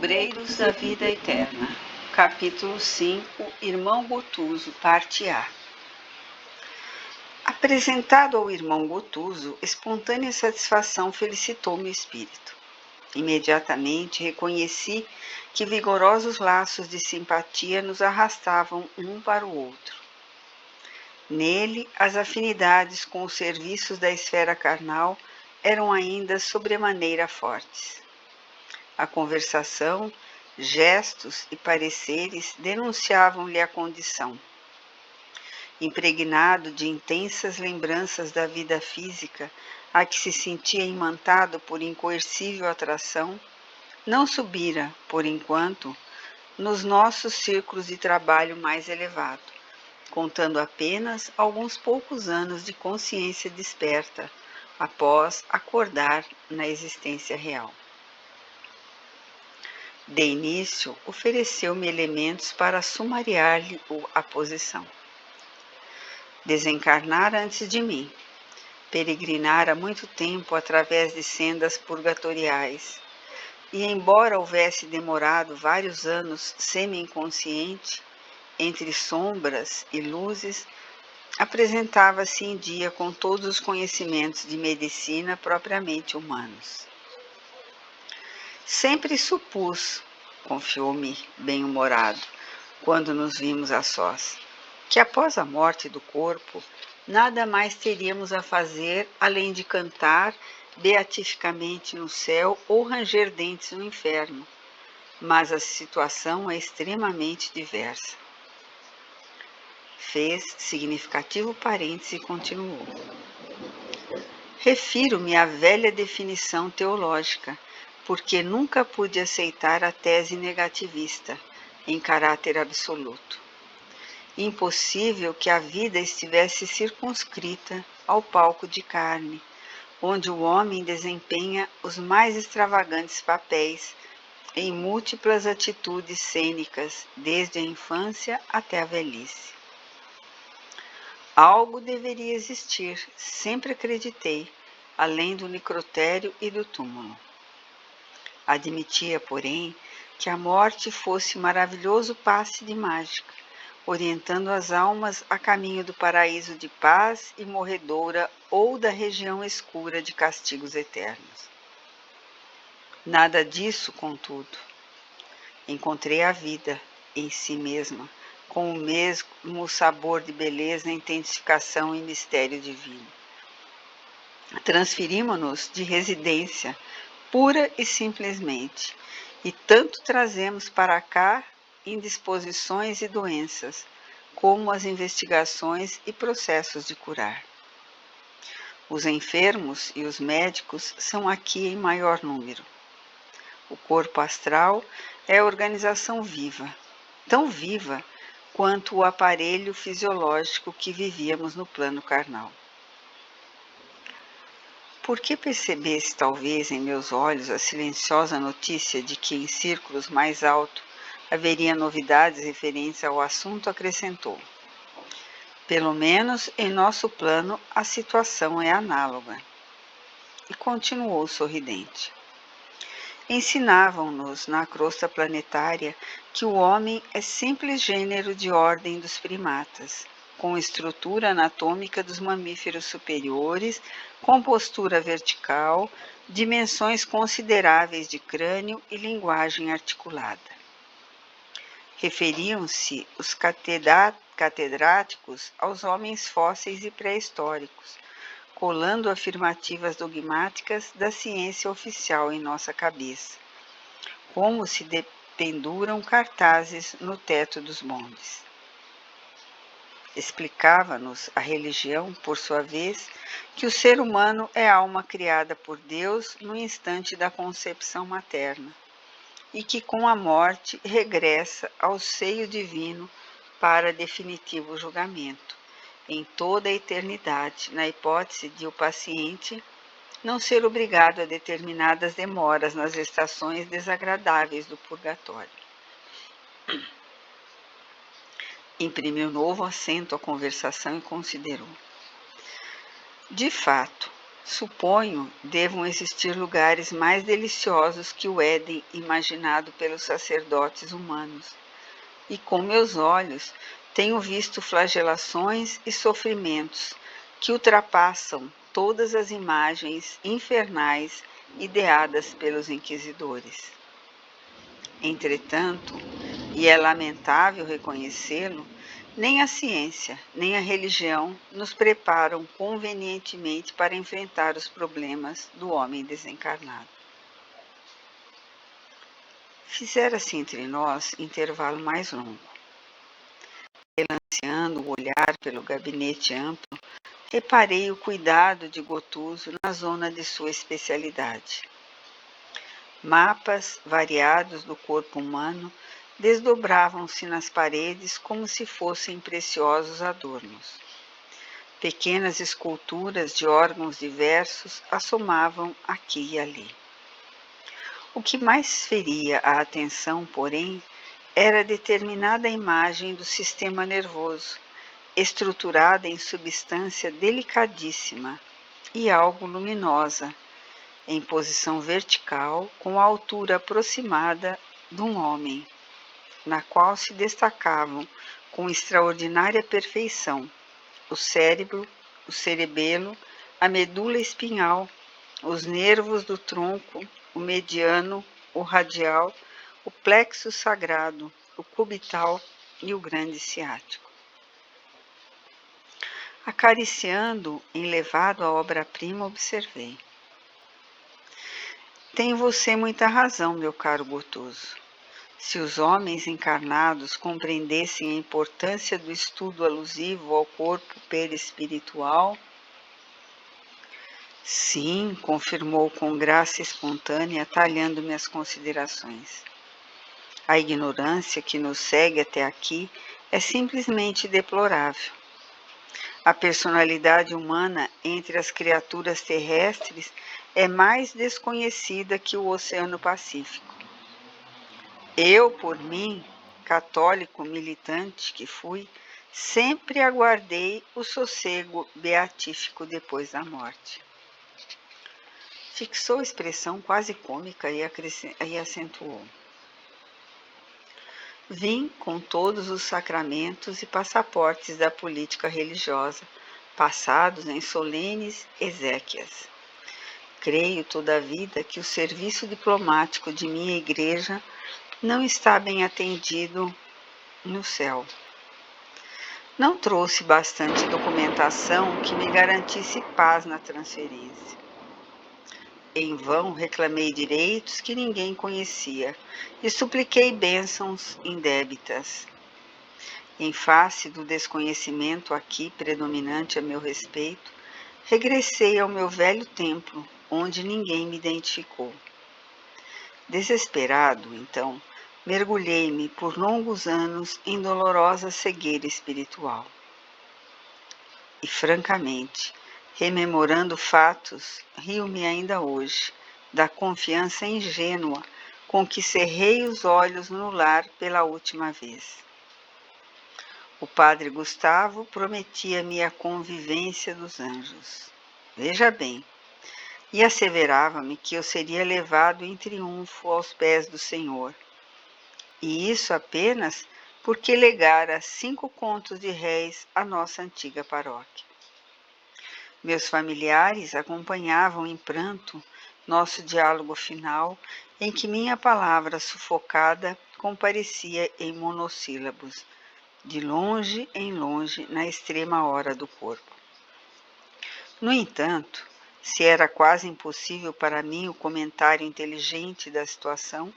Obreiros da Vida Eterna, capítulo 5, Irmão Gotuso, parte A. Apresentado ao irmão Gotuso, espontânea satisfação felicitou meu espírito. Imediatamente reconheci que vigorosos laços de simpatia nos arrastavam um para o outro. Nele, as afinidades com os serviços da esfera carnal eram ainda sobremaneira fortes. A conversação, gestos e pareceres denunciavam-lhe a condição. Impregnado de intensas lembranças da vida física a que se sentia imantado por incoercível atração, não subira, por enquanto, nos nossos círculos de trabalho mais elevado, contando apenas alguns poucos anos de consciência desperta, após acordar na existência real. De início, ofereceu-me elementos para sumariar-lhe a posição. Desencarnara antes de mim, peregrinara muito tempo através de sendas purgatoriais, e embora houvesse demorado vários anos semi-inconsciente, entre sombras e luzes, apresentava-se em dia com todos os conhecimentos de medicina propriamente humanos. Sempre supus, confiou-me bem-humorado, quando nos vimos a sós, que após a morte do corpo, nada mais teríamos a fazer além de cantar beatificamente no céu ou ranger dentes no inferno, mas a situação é extremamente diversa. Fez significativo parêntese e continuou. Refiro-me à velha definição teológica, porque nunca pude aceitar a tese negativista, em caráter absoluto. Impossível que a vida estivesse circunscrita ao palco de carne, onde o homem desempenha os mais extravagantes papéis em múltiplas atitudes cênicas, desde a infância até a velhice. Algo deveria existir, sempre acreditei, além do necrotério e do túmulo. Admitia, porém, que a morte fosse maravilhoso passe de mágica, orientando as almas a caminho do paraíso de paz e morredoura ou da região escura de castigos eternos. Nada disso, contudo. Encontrei a vida em si mesma, com o mesmo sabor de beleza, intensificação e mistério divino. Transferimos-nos de residência pura e simplesmente, e tanto trazemos para cá indisposições e doenças, como as investigações e processos de curar. Os enfermos e os médicos são aqui em maior número. O corpo astral é a organização viva, tão viva quanto o aparelho fisiológico que vivíamos no plano carnal. Por que percebesse talvez em meus olhos a silenciosa notícia de que em círculos mais altos haveria novidades referentes ao assunto, acrescentou. Pelo menos em nosso plano a situação é análoga. E continuou sorridente. Ensinavam-nos na crosta planetária que o homem é simples gênero de ordem dos primatas, com estrutura anatômica dos mamíferos superiores, com postura vertical, dimensões consideráveis de crânio e linguagem articulada. Referiam-se os catedráticos aos homens fósseis e pré-históricos, colando afirmativas dogmáticas da ciência oficial em nossa cabeça, como se penduram cartazes no teto dos bondes. Explicava-nos a religião, por sua vez, que o ser humano é alma criada por Deus no instante da concepção materna e que com a morte regressa ao seio divino para definitivo julgamento, em toda a eternidade, na hipótese de o paciente não ser obrigado a determinadas demoras nas estações desagradáveis do purgatório. Imprimiu novo acento à conversação e considerou. De fato, Suponho devam existir lugares mais deliciosos que o Éden imaginado pelos sacerdotes humanos. E com meus olhos tenho visto flagelações e sofrimentos que ultrapassam todas as imagens infernais ideadas pelos inquisidores. Entretanto, e é lamentável reconhecê-lo, nem a ciência, nem a religião nos preparam convenientemente para enfrentar os problemas do homem desencarnado. Fizera-se entre nós intervalo mais longo. Relanceando o olhar pelo gabinete amplo, reparei o cuidado de Gotuso na zona de sua especialidade. Mapas variados do corpo humano desdobravam-se nas paredes como se fossem preciosos adornos. Pequenas esculturas de órgãos diversos assomavam aqui e ali. O que mais feria a atenção, porém, era a determinada imagem do sistema nervoso, estruturada em substância delicadíssima e algo luminosa, em posição vertical, com a altura aproximada de um homem, na qual se destacavam com extraordinária perfeição o cérebro, o cerebelo, a medula espinhal, os nervos do tronco, o mediano, o radial, o plexo sagrado, o cubital e o grande ciático. Acariciando, enlevado à obra-prima, observei. Tem você muita razão, meu caro Gotuso. Se os homens encarnados compreendessem a importância do estudo alusivo ao corpo perispiritual... Sim, confirmou com graça espontânea, talhando-me as considerações. A ignorância que nos segue até aqui é simplesmente deplorável. A personalidade humana entre as criaturas terrestres é mais desconhecida que o Oceano Pacífico. Eu, por mim, católico militante que fui, sempre aguardei o sossego beatífico depois da morte. Fixou expressão quase cômica e acentuou. Vim com todos os sacramentos e passaportes da política religiosa, passados em solenes exéquias. Creio, todavia, que o serviço diplomático de minha igreja não está bem atendido no céu. Não trouxe bastante documentação que me garantisse paz na transferência. Em vão reclamei direitos que ninguém conhecia e supliquei bênçãos indébitas. Em face do desconhecimento aqui predominante a meu respeito, regressei ao meu velho templo, onde ninguém me identificou. Desesperado, então, mergulhei-me por longos anos em dolorosa cegueira espiritual. E, francamente, rememorando fatos, rio-me ainda hoje da confiança ingênua com que cerrei os olhos no lar pela última vez. O padre Gustavo prometia-me a convivência dos anjos. Veja bem, e asseverava-me que eu seria levado em triunfo aos pés do Senhor. E isso apenas porque legara 5 contos de réis à nossa antiga paróquia. Meus familiares acompanhavam em pranto nosso diálogo final, em que minha palavra sufocada comparecia em monossílabos, de longe em longe, na extrema hora do corpo. No entanto, se era quase impossível para mim o comentário inteligente da situação,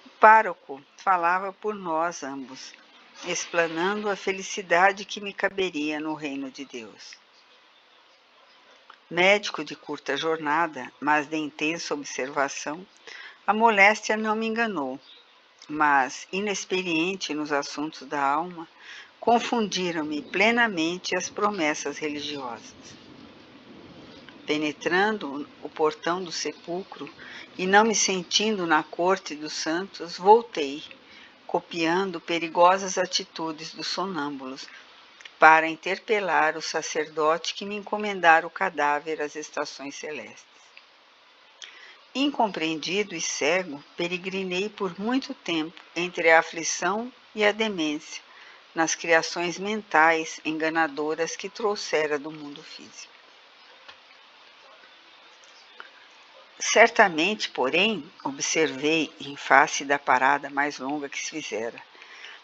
o pároco falava por nós ambos, explanando a felicidade que me caberia no reino de Deus. Médico de curta jornada, mas de intensa observação, a moléstia não me enganou, mas, inexperiente nos assuntos da alma, confundiram-me plenamente as promessas religiosas. Penetrando o portão do sepulcro e não me sentindo na corte dos santos, voltei, copiando perigosas atitudes dos sonâmbulos, para interpelar o sacerdote que me encomendara o cadáver às estações celestes. Incompreendido e cego, peregrinei por muito tempo entre a aflição e a demência, nas criações mentais enganadoras que trouxera do mundo físico. Certamente, porém, observei, em face da parada mais longa que se fizera,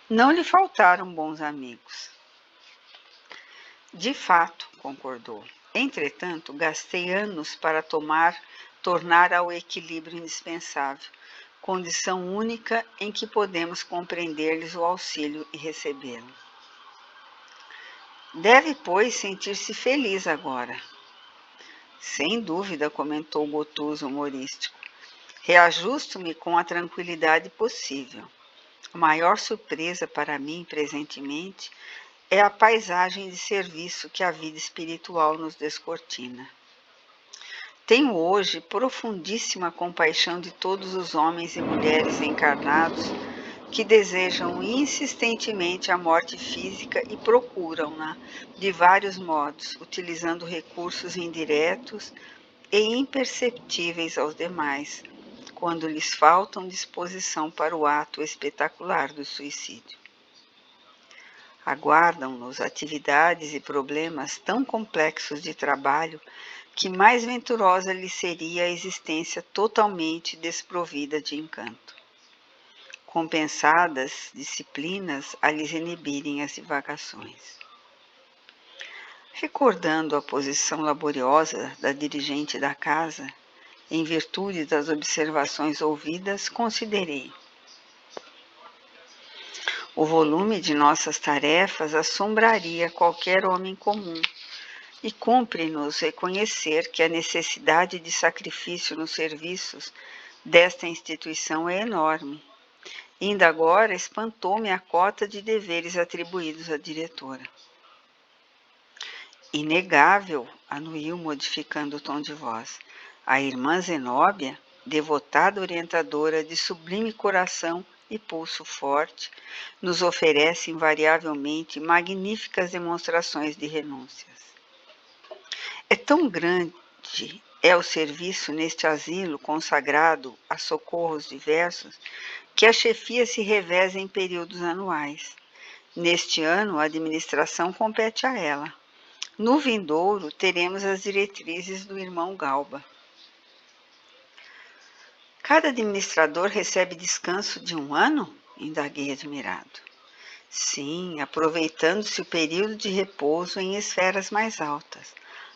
não lhe faltaram bons amigos. De fato, concordou. Entretanto, gastei anos para tornar ao equilíbrio indispensável, condição única em que podemos compreender-lhes o auxílio e recebê-lo. Deve, pois, sentir-se feliz agora. Sem dúvida, comentou Gotuso humorístico. Reajusto-me com a tranquilidade possível. A maior surpresa para mim, presentemente, é a paisagem de serviço que a vida espiritual nos descortina. Tenho hoje profundíssima compaixão de todos os homens e mulheres encarnados que desejam insistentemente a morte física e procuram-na de vários modos, utilizando recursos indiretos e imperceptíveis aos demais, quando lhes faltam disposição para o ato espetacular do suicídio. Aguardam-nos atividades e problemas tão complexos de trabalho que mais venturosa lhe seria a existência totalmente desprovida de encanto. Compensadas disciplinas a lhes inibirem as divagações. Recordando a posição laboriosa da dirigente da casa, em virtude das observações ouvidas, considerei. O volume de nossas tarefas assombraria qualquer homem comum, e cumpre-nos reconhecer que a necessidade de sacrifício nos serviços desta instituição é enorme. Ainda agora espantou-me a cota de deveres atribuídos à diretora. Inegável, anuiu modificando o tom de voz, a irmã Zenóbia, devotada orientadora de sublime coração e pulso forte, nos oferece invariavelmente magníficas demonstrações de renúncias. É tão grande o serviço neste asilo consagrado a socorros diversos que a chefia se reveza em períodos anuais. Neste ano, a administração compete a ela. No vindouro, teremos as diretrizes do irmão Galba. Cada administrador recebe descanso de um ano? Indaguei admirado. Sim, aproveitando-se o período de repouso em esferas mais altas,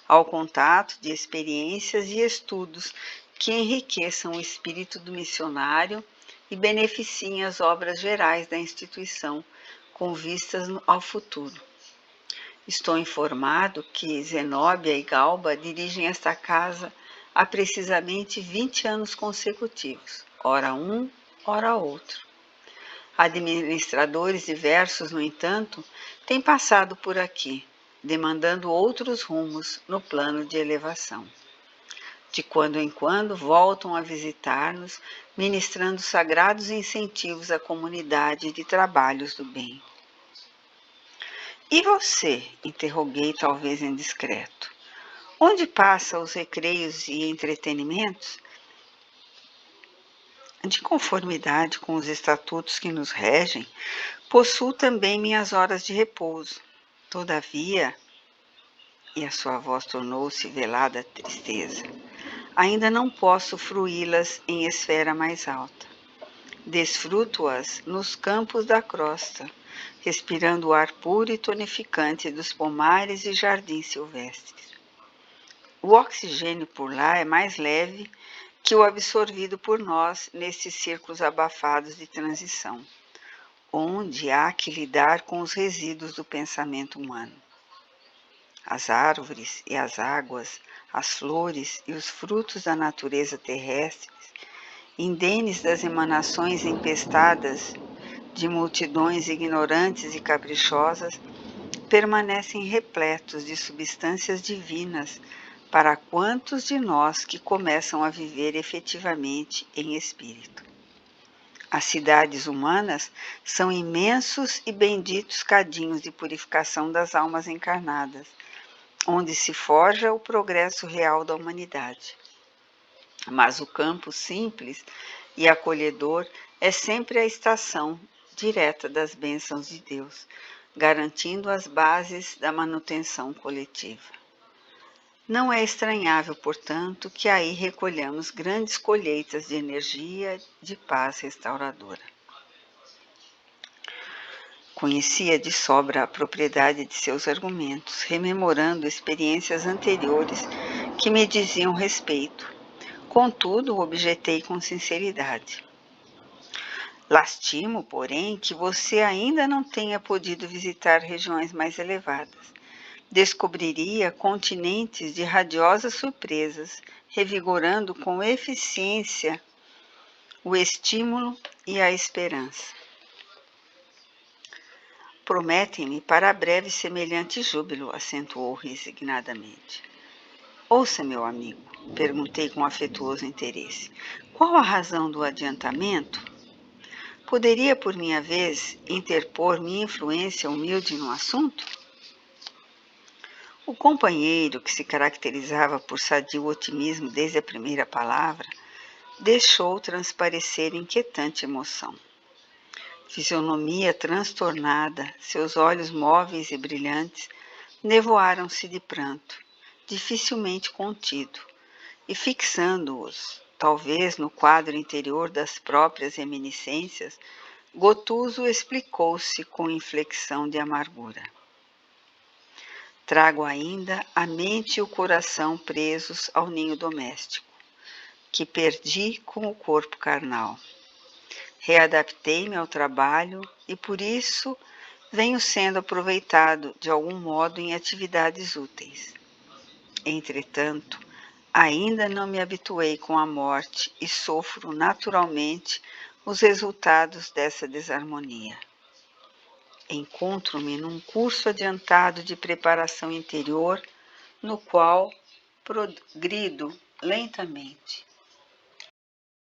ao contato de experiências e estudos que enriqueçam o espírito do missionário e beneficiem as obras gerais da instituição, com vistas ao futuro. Estou informado que Zenóbia e Galba dirigem esta casa há precisamente 20 anos consecutivos, ora um, ora outro. Administradores diversos, no entanto, têm passado por aqui, demandando outros rumos no plano de elevação. De quando em quando voltam a visitar-nos, ministrando sagrados incentivos à comunidade de trabalhos do bem. E você? Interroguei, talvez indiscreto. Onde passa os recreios e entretenimentos? De conformidade com os estatutos que nos regem, possuo também minhas horas de repouso. Todavia, e a sua voz tornou-se velada tristeza, ainda não posso fruí-las em esfera mais alta. Desfruto-as nos campos da crosta, respirando o ar puro e tonificante dos pomares e jardins silvestres. O oxigênio por lá é mais leve que o absorvido por nós nestes círculos abafados de transição, onde há que lidar com os resíduos do pensamento humano. As árvores e as águas, as flores e os frutos da natureza terrestre, indenes das emanações empestadas de multidões ignorantes e caprichosas, permanecem repletos de substâncias divinas para quantos de nós que começam a viver efetivamente em espírito. As cidades humanas são imensos e benditos cadinhos de purificação das almas encarnadas, onde se forja o progresso real da humanidade. Mas o campo simples e acolhedor é sempre a estação direta das bênçãos de Deus, garantindo as bases da manutenção coletiva. Não é estranhável, portanto, que aí recolhamos grandes colheitas de energia, de paz restauradora. Conhecia de sobra a propriedade de seus argumentos, rememorando experiências anteriores que me diziam respeito. Contudo, objetei com sinceridade. Lastimo, porém, que você ainda não tenha podido visitar regiões mais elevadas. Descobriria continentes de radiosas surpresas, revigorando com eficiência o estímulo e a esperança. Prometem-me para breve semelhante júbilo, acentuou resignadamente. Ouça, meu amigo, perguntei com afetuoso interesse. Qual a razão do adiantamento? Poderia, por minha vez, interpor minha influência humilde no assunto? O companheiro, que se caracterizava por sadio otimismo desde a primeira palavra, deixou transparecer inquietante emoção. Fisionomia transtornada, seus olhos móveis e brilhantes, nevoaram-se de pranto, dificilmente contido, e fixando-os, talvez no quadro interior das próprias reminiscências, Gotuso explicou-se com inflexão de amargura. Trago ainda a mente e o coração presos ao ninho doméstico, que perdi com o corpo carnal. Readaptei-me ao trabalho e, por isso, venho sendo aproveitado de algum modo em atividades úteis. Entretanto, ainda não me habituei com a morte e sofro naturalmente os resultados dessa desarmonia. Encontro-me num curso adiantado de preparação interior, no qual progrido lentamente.